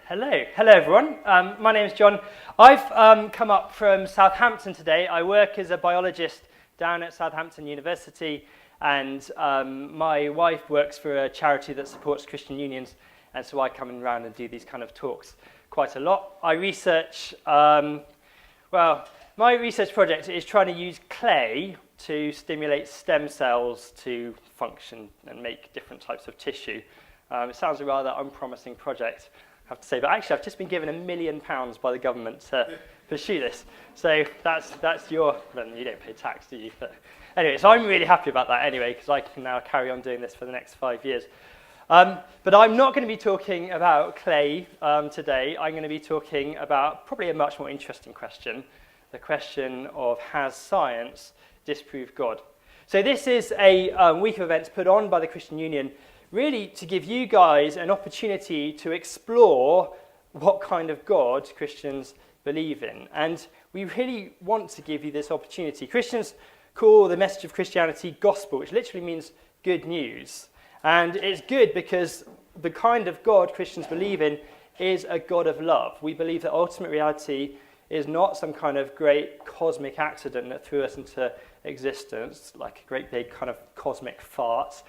Hello everyone. My name is John. I've come up from Southampton today. I work as a biologist down at Southampton University, and my wife works for a charity that supports Christian unions, and so I come around and do these kind of talks quite a lot. I research, my research project is trying to use clay to stimulate stem cells to function and make different types of tissue. It sounds a rather unpromising project, I have to say, but actually I've just been given £1 million by the government to pursue this. So that's your, well, you don't pay tax, do you? But anyway, so I'm really happy about that anyway, because I can now carry on doing this for the next 5 years. But I'm not going to be talking about clay today. I'm going to be talking about probably a much more interesting question, the question of has science disproved God? So this is a week of events put on by the Christian Union, really to give you guys an opportunity to explore what kind of God Christians believe in. And we really want to give you this opportunity. Christians call the message of Christianity gospel, which literally means good news. And it's good because the kind of God Christians believe in is a God of love. We believe that ultimate reality is not some kind of great cosmic accident that threw us into existence, like a great big kind of cosmic fart.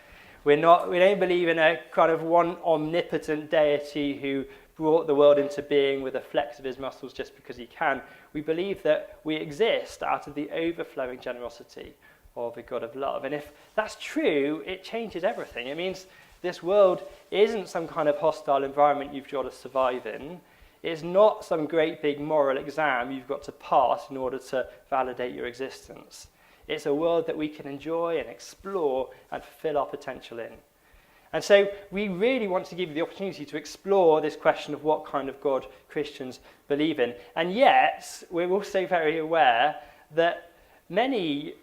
We don't believe in a kind of one omnipotent deity who brought the world into being with a flex of his muscles just because he can. We believe that we exist out of the overflowing generosity of a God of love. And if that's true, it changes everything. It means this world isn't some kind of hostile environment you've got to survive in. It's not some great big moral exam you've got to pass in order to validate your existence. It's a world that we can enjoy and explore and fulfill our potential in. And so we really want to give you the opportunity to explore this question of what kind of God Christians believe in. And yet, we're also very aware that many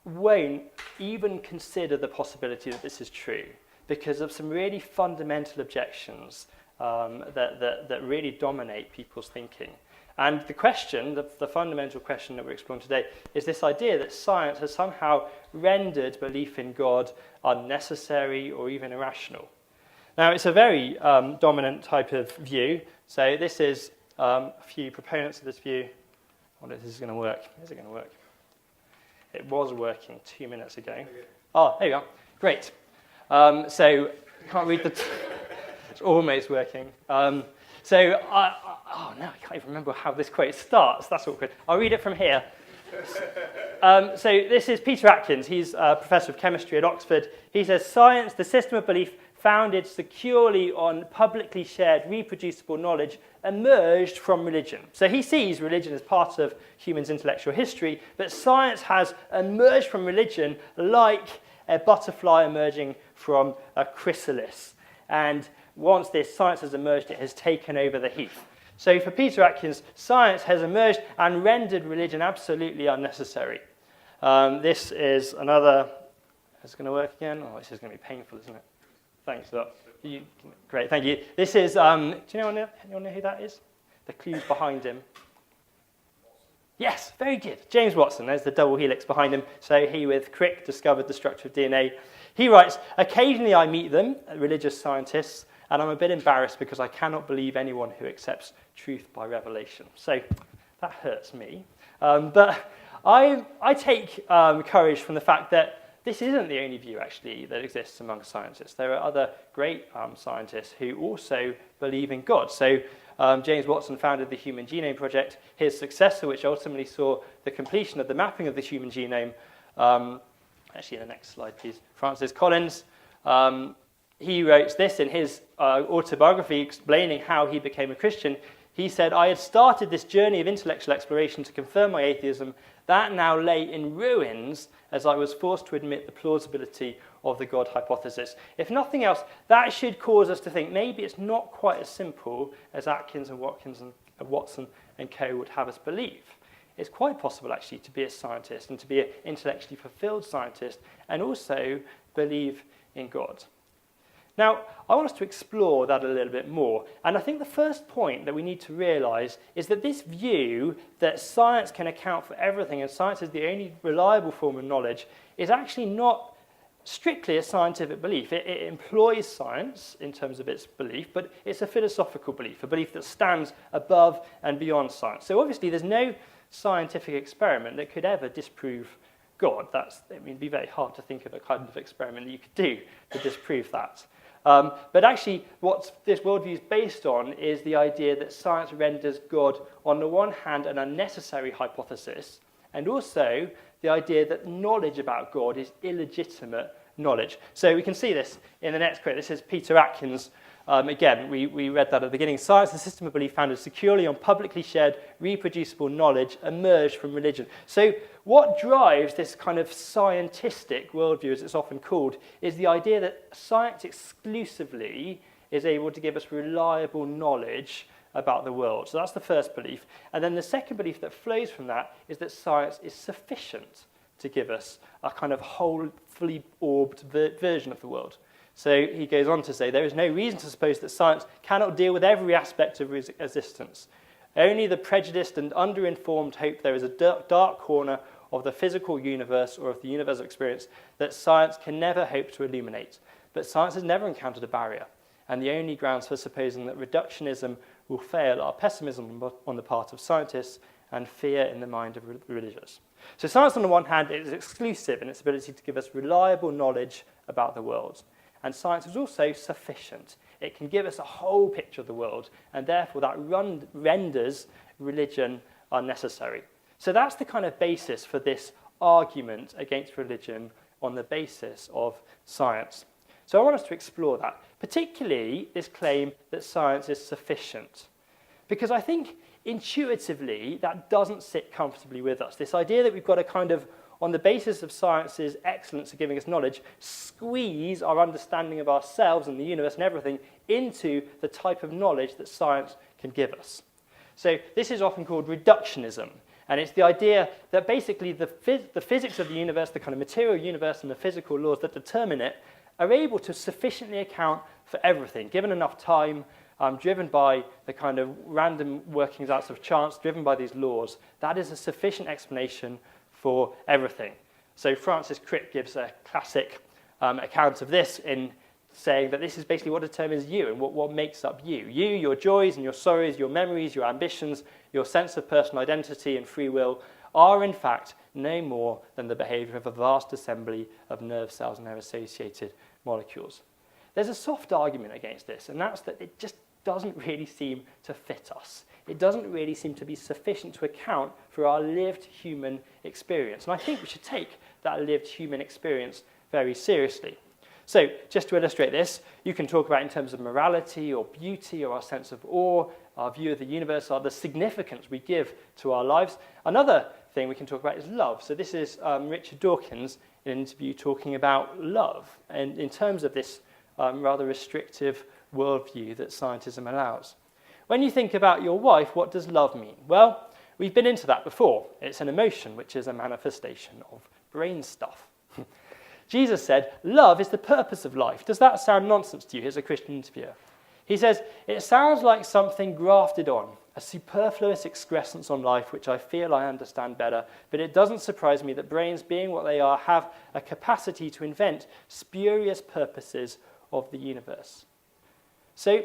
won't even consider the possibility that this is true because of some really fundamental objections that really dominate people's thinking. And the question, the fundamental question that we're exploring today, is this idea that science has somehow rendered belief in God unnecessary or even irrational. Now, it's a very dominant type of view. So this is a few proponents of this view. I wonder if this is going to work. Is it going to work? It was working 2 minutes ago. Oh, there you are. Great. So you can't read the... It's almost working. Oh no, I can't even remember how this quote starts. That's awkward. I'll read it from here. So this is Peter Atkins. He's a professor of chemistry at Oxford. He says, science, the system of belief founded securely on publicly shared reproducible knowledge, emerged from religion. So he sees religion as part of humans' intellectual history, but science has emerged from religion like a butterfly emerging from a chrysalis. And once this science has emerged, it has taken over the heath. So for Peter Atkins, science has emerged and rendered religion absolutely unnecessary. This is another... Is it going to work again? Oh, this is going to be painful, isn't it? Thanks a lot. Great, thank you. This is... do anyone know who that is? The clues behind him. Yes, very good. James Watson, there's the double helix behind him. So he, with Crick, discovered the structure of DNA. He writes, occasionally I meet them, religious scientists, and I'm a bit embarrassed because I cannot believe anyone who accepts truth by revelation. So that hurts me. But I take courage from the fact that this isn't the only view, actually, that exists among scientists. There are other great scientists who also believe in God. So James Watson founded the Human Genome Project. His successor, which ultimately saw the completion of the mapping of the human genome, actually, the next slide, please, Francis Collins, he wrote this in his autobiography explaining how he became a Christian. He said, I had started this journey of intellectual exploration to confirm my atheism. That now lay in ruins as I was forced to admit the plausibility of the God hypothesis. If nothing else, that should cause us to think maybe it's not quite as simple as Atkins and Watson and co. would have us believe. It's quite possible, actually, to be a scientist and to be an intellectually fulfilled scientist and also believe in God. Now, I want us to explore that a little bit more. And I think the first point that we need to realize is that this view that science can account for everything and science is the only reliable form of knowledge is actually not strictly a scientific belief. It employs science in terms of its belief, but it's a philosophical belief, a belief that stands above and beyond science. So obviously there's no scientific experiment that could ever disprove God. It'd be very hard to think of a kind of experiment that you could do to disprove that. But actually, what this worldview is based on is the idea that science renders God, on the one hand, an unnecessary hypothesis, and also the idea that knowledge about God is illegitimate knowledge. So we can see this in the next quote. This is Peter Atkins. Again, we read that at the beginning. Science, the system of belief founded securely on publicly shared, reproducible knowledge, emerged from religion. So what drives this kind of scientistic worldview, as it's often called, is the idea that science exclusively is able to give us reliable knowledge about the world. So that's the first belief. And then the second belief that flows from that is that science is sufficient to give us a kind of whole, fully orbed version of the world. So he goes on to say, there is no reason to suppose that science cannot deal with every aspect of existence. Only the prejudiced and underinformed hope there is a dark corner of the physical universe or of the universal experience that science can never hope to illuminate. But science has never encountered a barrier, and the only grounds for supposing that reductionism will fail are pessimism on the part of scientists and fear in the mind of religious. So science, on the one hand, is exclusive in its ability to give us reliable knowledge about the world. And science is also sufficient. It can give us a whole picture of the world, and therefore that renders religion unnecessary. So that's the kind of basis for this argument against religion on the basis of science. So I want us to explore that, particularly this claim that science is sufficient. Because I think intuitively that doesn't sit comfortably with us. This idea that we've got to kind of, on the basis of science's excellence of giving us knowledge, squeeze our understanding of ourselves and the universe and everything into the type of knowledge that science can give us. So this is often called reductionism. And it's the idea that basically the physics of the universe, the kind of material universe and the physical laws that determine it, are able to sufficiently account for everything, given enough time, driven by the kind of random workings out of chance, driven by these laws. That is a sufficient explanation for everything. So Francis Crick gives a classic account of this in saying that this is basically what determines you and what makes up you. You, your joys and your sorrows, your memories, your ambitions, your sense of personal identity and free will are in fact no more than the behavior of a vast assembly of nerve cells and their associated molecules. There's a soft argument against this, and that's that it just doesn't really seem to fit us. It doesn't really seem to be sufficient to account for our lived human experience. And I think we should take that lived human experience very seriously. So, just to illustrate this, you can talk about in terms of morality or beauty or our sense of awe, our view of the universe, or the significance we give to our lives. Another thing we can talk about is love. So this is Richard Dawkins in an interview talking about love, and in terms of this rather restrictive worldview that scientism allows. When you think about your wife, what does love mean? Well, we've been into that before. It's an emotion, which is a manifestation of brain stuff. Jesus said, love is the purpose of life. Does that sound nonsense to you? Here's a Christian interviewer. He says, it sounds like something grafted on, a superfluous excrescence on life, which I feel I understand better, but it doesn't surprise me that brains, being what they are, have a capacity to invent spurious purposes of the universe. So,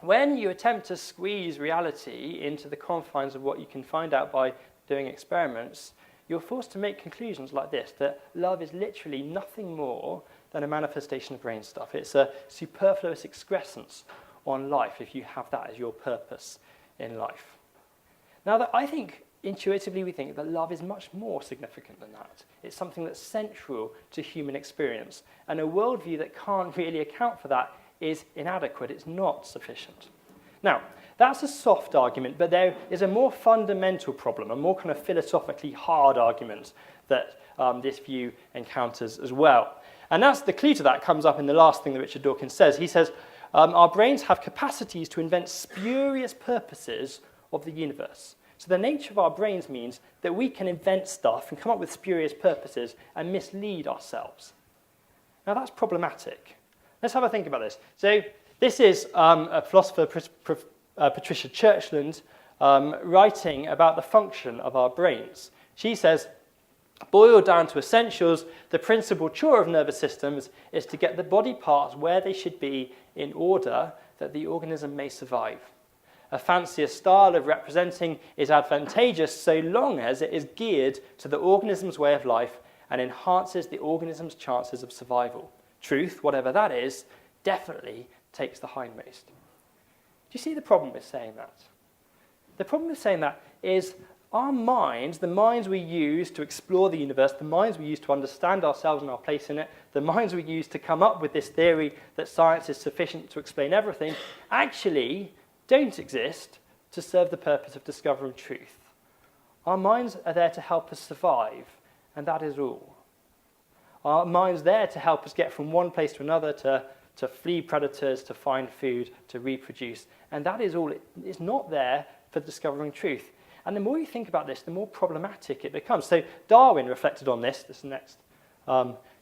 when you attempt to squeeze reality into the confines of what you can find out by doing experiments, you're forced to make conclusions like this, that love is literally nothing more than a manifestation of brain stuff. It's a superfluous excrescence on life if you have that as your purpose in life. Now, I think intuitively we think that love is much more significant than that. It's something that's central to human experience, and a worldview that can't really account for that is inadequate. It's not sufficient. Now, that's a soft argument, but there is a more fundamental problem, a more kind of philosophically hard argument that this view encounters as well. And that's the clue to that comes up in the last thing that Richard Dawkins says. He says, our brains have capacities to invent spurious purposes of the universe. So the nature of our brains means that we can invent stuff and come up with spurious purposes and mislead ourselves. Now that's problematic. Let's have a think about this. So this is a philosopher, Patricia Churchland, writing about the function of our brains. She says, Boiled down to essentials, the principal chore of nervous systems is to get the body parts where they should be in order that the organism may survive. A fancier style of representing is advantageous so long as it is geared to the organism's way of life and enhances the organism's chances of survival. Truth, whatever that is, definitely takes the hindmost. Do you see the problem with saying that? The problem with saying that is our minds, the minds we use to explore the universe, the minds we use to understand ourselves and our place in it, the minds we use to come up with this theory that science is sufficient to explain everything, actually don't exist to serve the purpose of discovering truth. Our minds are there to help us survive, and that is all. Our minds are there to help us get from one place to another, to flee predators, to find food, to reproduce, and that is all. It's not there for discovering truth. And the more you think about this, the more problematic it becomes. So Darwin reflected on this. This is the next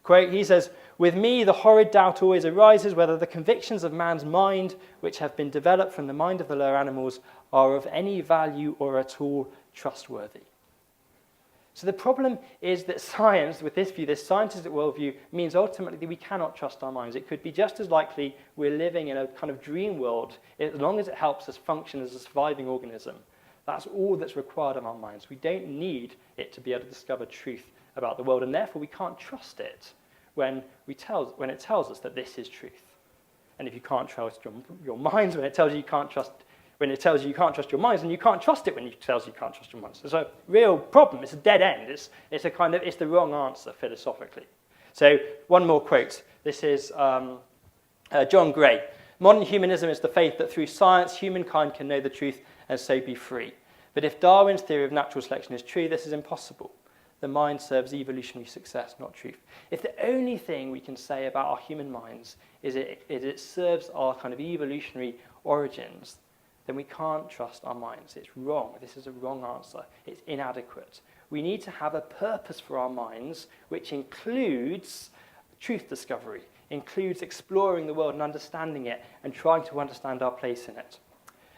quote. He says, "With me, the horrid doubt always arises whether the convictions of man's mind, which have been developed from the mind of the lower animals, are of any value or at all trustworthy." So the problem is that science, with this view, this scientific worldview, means ultimately that we cannot trust our minds. It could be just as likely we're living in a kind of dream world, as long as it helps us function as a surviving organism. That's all that's required of our minds. We don't need it to be able to discover truth about the world, and therefore we can't trust it when it tells us that this is truth. And if you can't trust your minds when it tells you you can't trust your minds, then you can't trust it when it tells you can't trust your minds. It's a real problem. It's a dead end. It's the wrong answer philosophically. So one more quote. This is John Gray. "Modern humanism is the faith that through science humankind can know the truth and so be free. But if Darwin's theory of natural selection is true, this is impossible. The mind serves evolutionary success, not truth." If the only thing we can say about our human minds is it serves our kind of evolutionary origins, then we can't trust our minds. It's wrong. This is a wrong answer. It's inadequate. We need to have a purpose for our minds, which includes truth discovery, includes exploring the world and understanding it and trying to understand our place in it.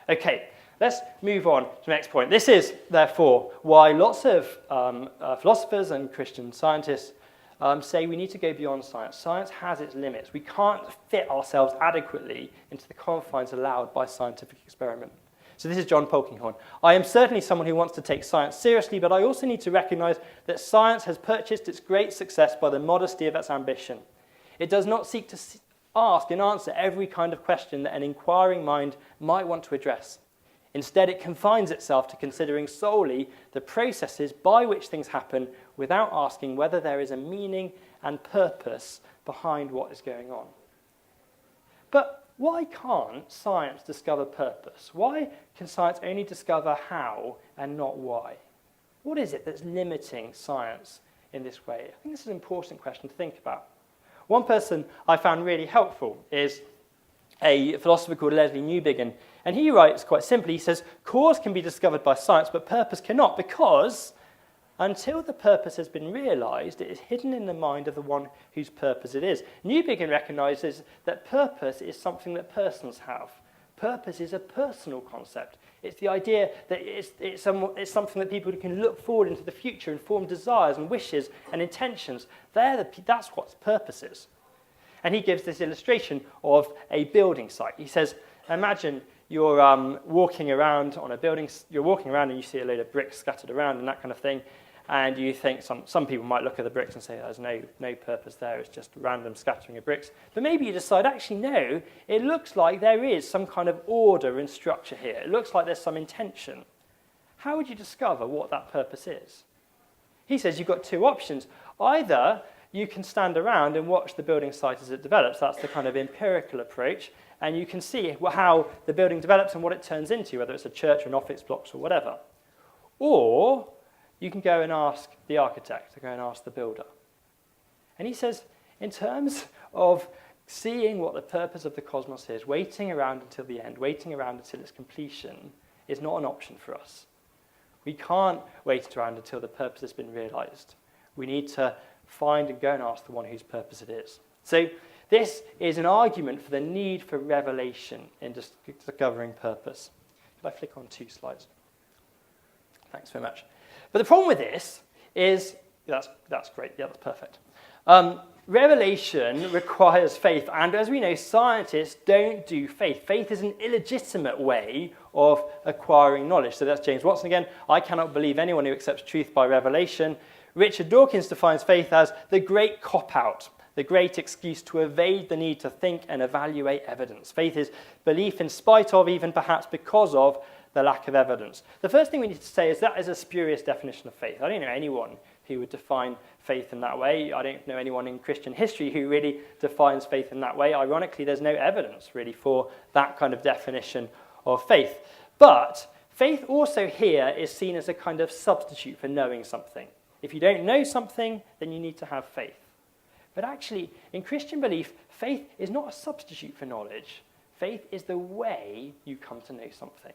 Okay, let's move on to the next point. This is, therefore, why lots of philosophers and Christian scientists say we need to go beyond science. Science has its limits. We can't fit ourselves adequately into the confines allowed by scientific experiment. So this is John Polkinghorne. "I am certainly someone who wants to take science seriously, but I also need to recognize that science has purchased its great success by the modesty of its ambition. It does not seek to ask and answer every kind of question that an inquiring mind might want to address. Instead, it confines itself to considering solely the processes by which things happen without asking whether there is a meaning and purpose behind what is going on." But why can't science discover purpose? Why can science only discover how and not why? What is it that's limiting science in this way? I think this is an important question to think about. One person I found really helpful is a philosopher called Leslie Newbigin, and he writes quite simply, he says, "Cause can be discovered by science, but purpose cannot, because until the purpose has been realized, it is hidden in the mind of the one whose purpose it is." Newbigin recognizes that purpose is something that persons have. Purpose is a personal concept. It's the idea that it's something that people can look forward into the future and form desires and wishes and intentions. That's what purpose is. And he gives this illustration of a building site. He says, imagine you're walking around on a building, you're walking around and you see a load of bricks scattered around and that kind of thing, and you think some people might look at the bricks and say there's no purpose there, it's just random scattering of bricks. But maybe you decide, actually no, it looks like there is some kind of order and structure here. It looks like there's some intention. How would you discover what that purpose is? He says you've got two options. Either you can stand around and watch the building site as it develops. That's the kind of empirical approach. And you can see how the building develops and what it turns into, whether it's a church or an office blocks or whatever. Or you can go and ask the architect, go and ask the builder. And he says, in terms of seeing what the purpose of the cosmos is, waiting around until the end, waiting around until its completion, is not an option for us. We can't wait around until the purpose has been realized. We need to find and go and ask the one whose purpose it is. So this is an argument for the need for revelation in discovering purpose. Could I flick on 2 slides? Thanks very much. But the problem with this is That's great. Yeah, that's perfect. Revelation requires faith, and as we know, scientists don't do faith. Faith is an illegitimate way of acquiring knowledge. So that's James Watson again. I cannot believe anyone who accepts truth by revelation. Richard Dawkins defines faith as the great cop-out, the great excuse to evade the need to think and evaluate evidence. Faith is belief in spite of, even perhaps because of, the lack of evidence. The first thing we need to say is that is a spurious definition of faith. I don't know anyone who would define faith in that way. I don't know anyone in Christian history who really defines faith in that way. Ironically, there's no evidence really for that kind of definition of faith. But faith also here is seen as a kind of substitute for knowing something. If you don't know something, then you need to have faith. But actually, in Christian belief, faith is not a substitute for knowledge. Faith is the way you come to know something.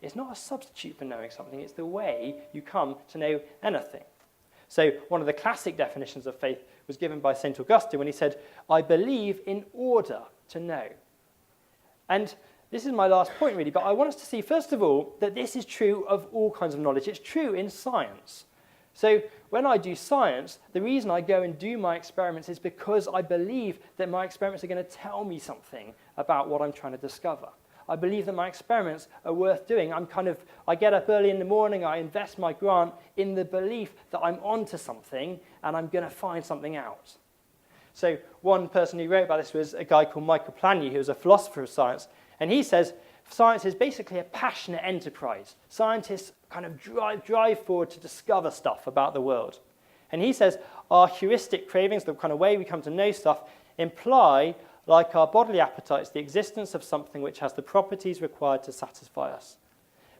It's not a substitute for knowing something. It's the way you come to know anything. So one of the classic definitions of faith was given by St. Augustine when he said, I believe in order to know. And this is my last point, really, but I want us to see, first of all, that this is true of all kinds of knowledge. It's true in science. So when I do science, the reason I go and do my experiments is because I believe that my experiments are going to tell me something about what I'm trying to discover. I believe that my experiments are worth doing. I get up early in the morning, I invest my grant in the belief that I'm onto something and I'm going to find something out. So one person who wrote about this was a guy called Michael Polanyi, who was a philosopher of science, and he says science is basically a passionate enterprise. Scientists kind of drive forward to discover stuff about the world. And he says our heuristic cravings, the kind of way we come to know stuff, imply, like our bodily appetites, the existence of something which has the properties required to satisfy us.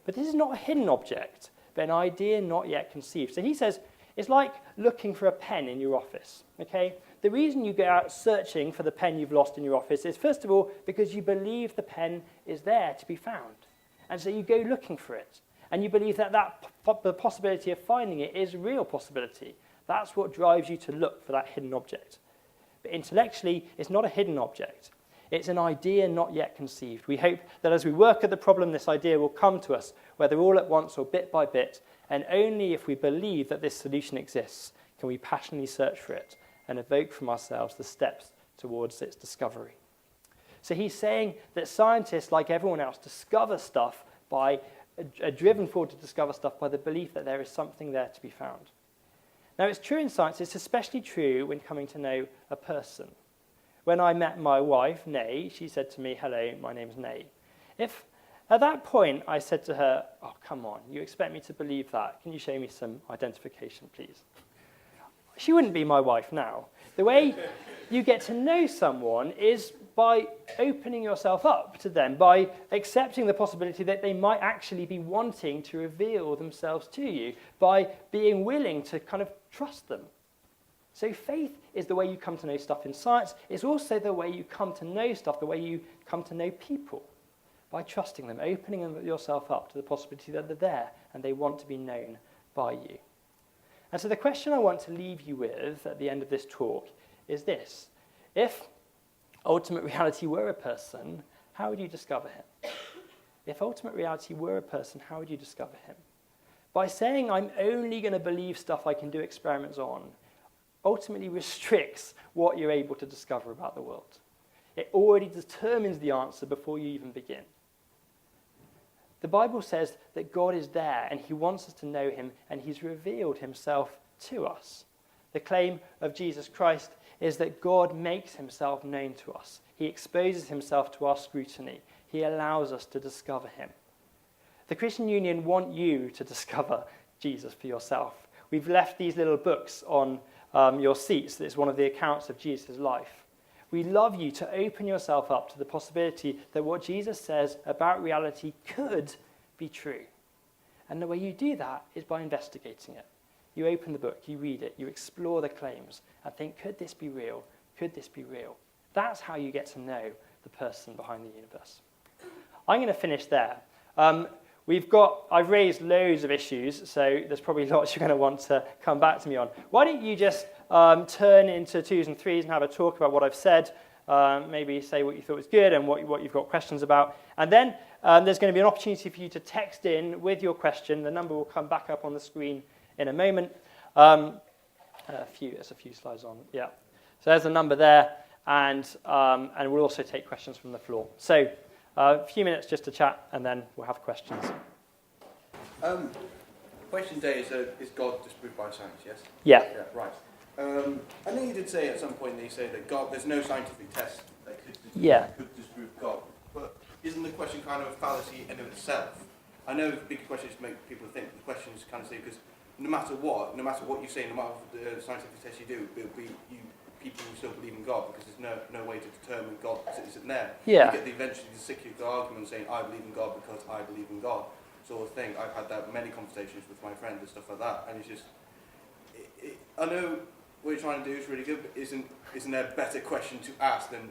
But this is not a hidden object, but an idea not yet conceived. So he says it's like looking for a pen in your office. Okay? The reason you go out searching for the pen you've lost in your office is, first of all, because you believe the pen is there to be found. And so you go looking for it. And you believe that the possibility of finding it is a real possibility. That's what drives you to look for that hidden object. But intellectually, it's not a hidden object. It's an idea not yet conceived. We hope that as we work at the problem, this idea will come to us, whether all at once or bit by bit, and only if we believe that this solution exists can we passionately search for it and evoke from ourselves the steps towards its discovery. So he's saying that scientists, like everyone else, discover stuff are driven forward to discover stuff by the belief that there is something there to be found. Now, it's true in science, it's especially true when coming to know a person. When I met my wife, Nay, she said to me, hello, my name's Nay. If at that point I said to her, oh, come on, you expect me to believe that? Can you show me some identification, please? She wouldn't be my wife now. The way you get to know someone is by opening yourself up to them, by accepting the possibility that they might actually be wanting to reveal themselves to you, by being willing to kind of trust them. So faith is the way you come to know stuff in science. It's also the way you come to know stuff, the way you come to know people, by trusting them, opening yourself up to the possibility that they're there and they want to be known by you. And so the question I want to leave you with at the end of this talk is this. If ultimate reality were a person, how would you discover him? If ultimate reality were a person, how would you discover him? By saying I'm only going to believe stuff I can do experiments on, ultimately restricts what you're able to discover about the world. It already determines the answer before you even begin. The Bible says that God is there and he wants us to know him and he's revealed himself to us. The claim of Jesus Christ is that God makes himself known to us. He exposes himself to our scrutiny. He allows us to discover him. The Christian Union want you to discover Jesus for yourself. We've left these little books on your seats. It's one of the accounts of Jesus' life. We love you to open yourself up to the possibility that what Jesus says about reality could be true. And the way you do that is by investigating it. You open the book, you read it, you explore the claims, and think, could this be real? Could this be real? That's how you get to know the person behind the universe. I'm going to finish there. I've raised loads of issues, so there's probably lots you're going to want to come back to me on. Why don't you just turn into twos and threes and have a talk about what I've said, maybe say what you thought was good and what you've got questions about. And then there's going to be an opportunity for you to text in with your question. The number will come back up on the screen in a moment. There's a few slides on. Yeah. So there's a number there, and we'll also take questions from the floor. So a few minutes just to chat, and then we'll have questions. Question today is God disproved by science? Yes. Yeah. Yeah. Right. I know you did say at some point that you say that God, there's no scientific test that could disprove God. But isn't the question kind of a fallacy in of itself? I know the big question is to make people think. The question is kind of say, because no matter what you say, no matter the scientific test you do, people will still believe in God, because there's no way to determine God isn't there. Yeah. You get eventually the secular argument saying, I believe in God because I believe in God, sort of thing. I've had that many conversations with my friends and stuff like that, and it's just, I know what you're trying to do is really good, but isn't there a better question to ask than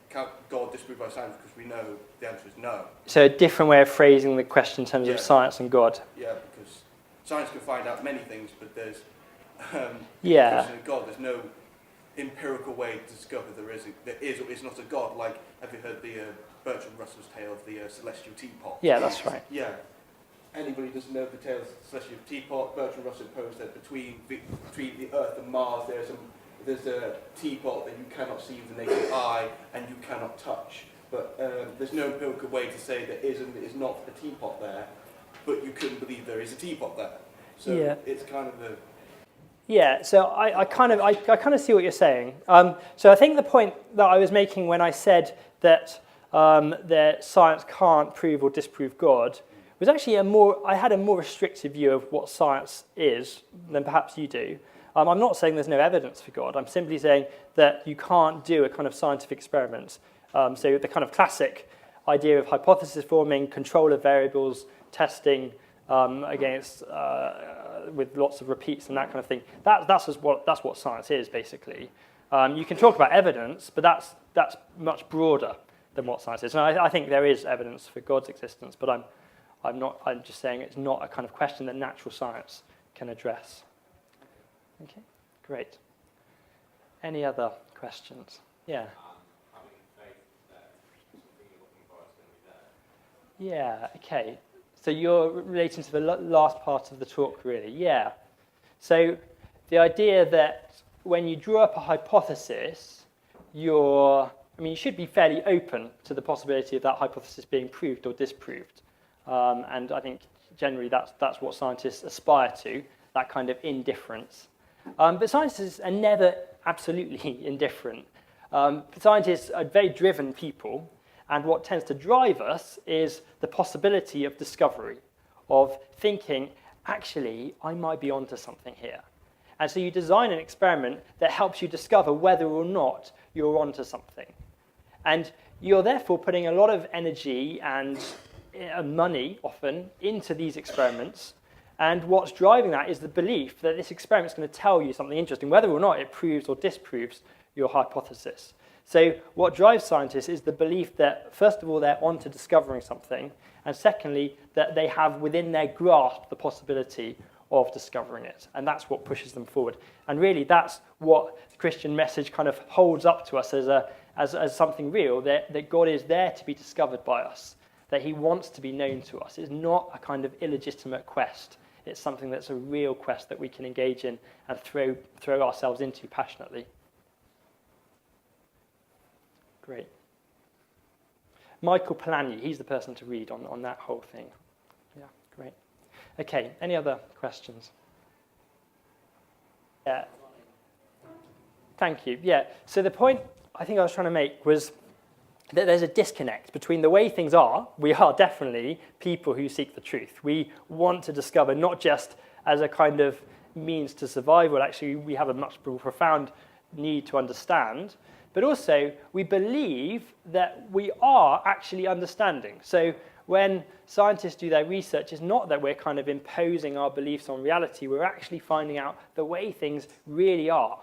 can God disprove by science? Because we know the answer is no. So a different way of phrasing the question in terms of science and God. Yeah, because science can find out many things, but there's Yeah. the question of God. There's no empirical way to discover there is or is not a God. Like, have you heard the Bertrand Russell's tale of the celestial teapot? Yeah, that's right. Yeah. Anybody who doesn't know the tale of the celestial teapot, Bertrand Russell posed that between the Earth and Mars there's a teapot that you cannot see with the naked eye and you cannot touch. But there's no empirical way to say there is and there is not a teapot there, but you couldn't believe there is a teapot there. So it's kind of a... Yeah, so I kind of see what you're saying. So I think the point that I was making when I said that science can't prove or disprove God was actually I had a more restrictive view of what science is than perhaps you do. I'm not saying there's no evidence for God. I'm simply saying that you can't do a kind of scientific experiment. So the kind of classic idea of hypothesis forming, control of variables, testing against with lots of repeats and that kind of thing. That's what science is, basically. You can talk about evidence, but that's much broader than what science is. And I think there is evidence for God's existence, but I'm just saying it's not a kind of question that natural science can address. Okay, great. Any other questions? Yeah. Having faith that something you're looking for is going to be there. Yeah, okay. So you're relating to the last part of the talk, really. Yeah. So the idea that when you draw up a hypothesis, you should be fairly open to the possibility of that hypothesis being proved or disproved. And I think generally that's what scientists aspire to, that kind of indifference. But scientists are never absolutely indifferent. Scientists are very driven people, and what tends to drive us is the possibility of discovery, of thinking, actually, I might be onto something here. And so you design an experiment that helps you discover whether or not you're onto something. And you're therefore putting a lot of energy and money, often, into these experiments. And what's driving that is the belief that this experiment is going to tell you something interesting, whether or not it proves or disproves your hypothesis. So what drives scientists is the belief that, first of all, they're onto discovering something, and secondly, that they have within their grasp the possibility of discovering it. And that's what pushes them forward. And really, that's what the Christian message kind of holds up to us as something real, that God is there to be discovered by us, that he wants to be known to us. It's not a kind of illegitimate quest. It's something that's a real quest that we can engage in and throw ourselves into passionately. Great. Michael Polanyi, he's the person to read on that whole thing. Yeah, great. Okay, any other questions? Yeah. Thank you. Yeah, so the point I think I was trying to make was that there's a disconnect between the way things are. We are definitely people who seek the truth. We want to discover, not just as a kind of means to survival, actually we have a much more profound need to understand, but also we believe that we are actually understanding. So when scientists do their research, it's not that we're kind of imposing our beliefs on reality, we're actually finding out the way things really are.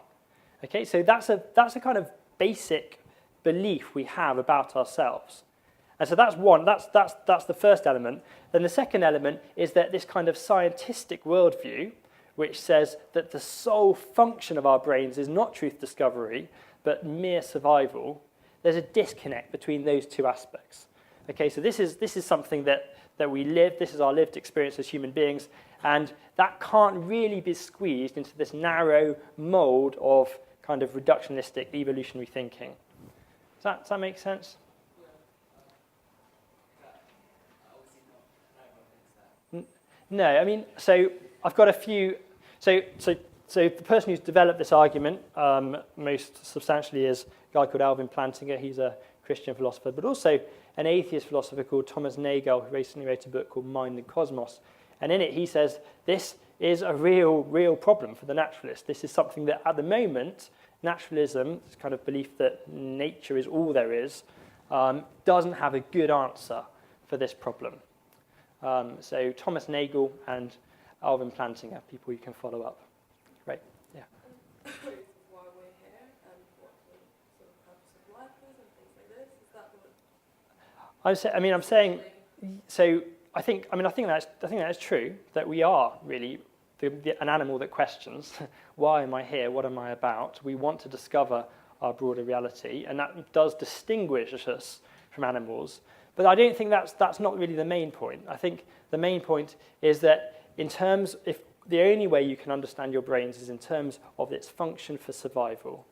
Okay, so that's a kind of basic belief we have about ourselves. And so that's one, that's the first element. Then the second element is that this kind of scientific worldview, which says that the sole function of our brains is not truth discovery, but mere survival. There's a disconnect between those two aspects. Okay, so this is something that we live, this is our lived experience as human beings, And that can't really be squeezed into this narrow mold of kind of reductionistic evolutionary thinking. Does that make sense? No, I mean, so I've got a few. So the person who's developed this argument most substantially is a guy called Alvin Plantinga. He's a Christian philosopher, but also an atheist philosopher called Thomas Nagel, who recently wrote a book called Mind and Cosmos. And in it, he says this is a real problem for the naturalist. This is something that, at the moment, naturalism, this kind of belief that nature is all there is, doesn't have a good answer for this problem. So Thomas Nagel and Alvin Plantinga, people you can follow up. Right, yeah. Why we're here and what the sort of purpose of life is and things like this? Is that what? I'm saying. So I think that is true. That we are really an animal that questions. Why am I here? What am I about? We want to discover our broader reality, and that does distinguish us from animals. But I don't think that's not really the main point. I think the main point is that if the only way you can understand your brains is in terms of its function for survival,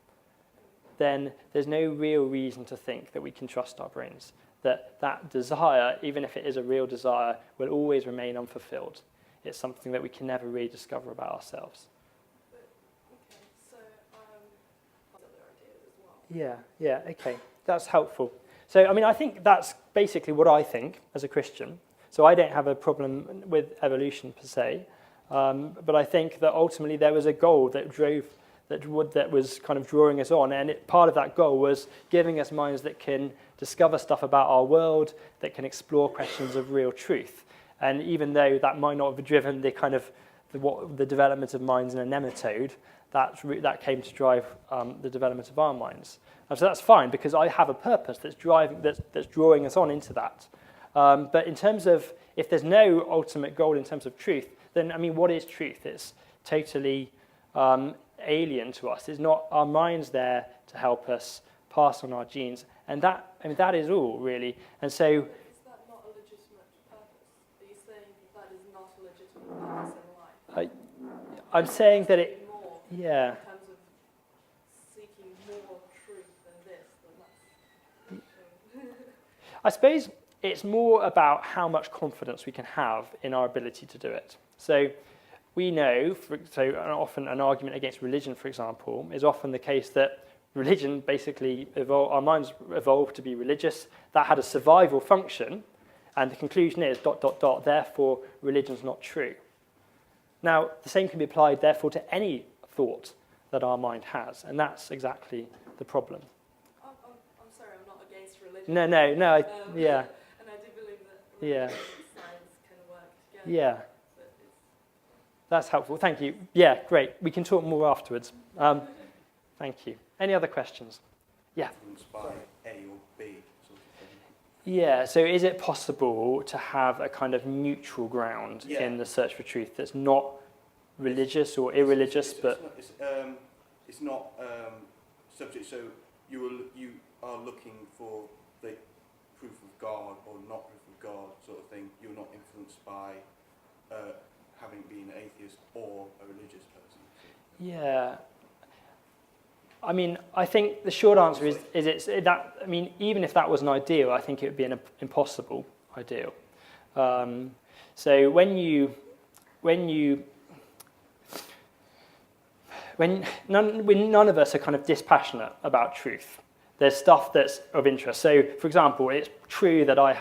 then there's no real reason to think that we can trust our brains. That desire, even if it is a real desire, will always remain unfulfilled. It's something that we can never really discover about ourselves. Okay, so other ideas as well. Yeah, okay. That's helpful. So, I think that's basically what I think as a Christian. So I don't have a problem with evolution per se, but I think that ultimately there was a goal that was kind of drawing us on, and part of that goal was giving us minds that can discover stuff about our world, that can explore questions of real truth. And even though that might not have driven the development of minds in a nematode, that came to drive the development of our minds. And so that's fine, because I have a purpose that's drawing us on into that. But in terms of, if there's no ultimate goal in terms of truth, then, what is truth? It's totally alien to us. It's not our minds there to help us pass on our genes. And that is all, really. And so... Is that not a legitimate purpose? Are you saying that is not a legitimate purpose in life? I'm saying that it... More Yeah. in terms of seeking more truth than this, then that's... I suppose it's more about how much confidence we can have in our ability to do it. So we know, often an argument against religion, for example, is often the case that religion basically evolved, our minds evolved to be religious. That had a survival function, and the conclusion is ... therefore religion's not true. Now, the same can be applied, therefore, to any thought that our mind has, and that's exactly the problem. I'm sorry, I'm not against religion. No, yeah. And I do believe that religion and science can work together. Yeah. That's helpful, thank you. Yeah, great. We can talk more afterwards. Thank you. Any other questions? Yeah. Influenced by A or B sort of thing. Yeah, so is it possible to have a kind of neutral ground in the search for truth that's not religious or irreligious, but... It's not subject, so you are looking for the proof of God or not proof of God sort of thing. You're not influenced by having been an atheist or a religious person. Yeah. I think the short answer is even if that was an ideal, I think it would be an impossible ideal. So when none of us are kind of dispassionate about truth, there's stuff that's of interest. So, for example, it's true that I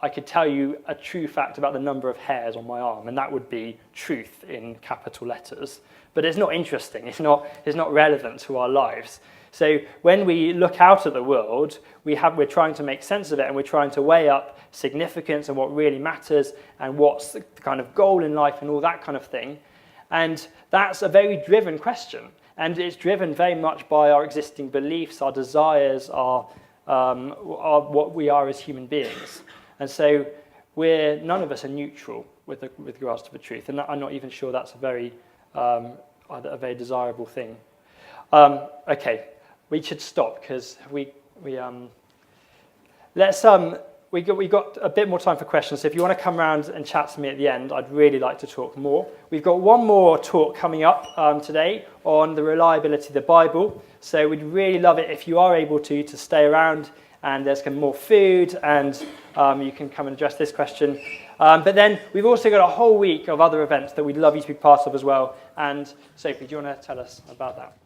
could tell you a true fact about the number of hairs on my arm, and that would be truth in capital letters. But it's not interesting. It's not relevant to our lives. So when we look out at the world, we're trying to make sense of it, and we're trying to weigh up significance and what really matters, and what's the kind of goal in life, and all that kind of thing. And that's a very driven question, and it's driven very much by our existing beliefs, our desires, our what we are as human beings. And so none of us are neutral with regards to the truth, and I'm not even sure that's a very desirable thing. Okay, we should stop because let's we've got a bit more time for questions, so if you want to come around and chat to me at the end, I'd really like to talk more. We've got one more talk coming up today on the reliability of the Bible, so we'd really love it if you are able to stay around, and there's more food, and you can come and address this question. But then we've also got a whole week of other events that we'd love you to be part of as well. And Sophie, do you want to tell us about that?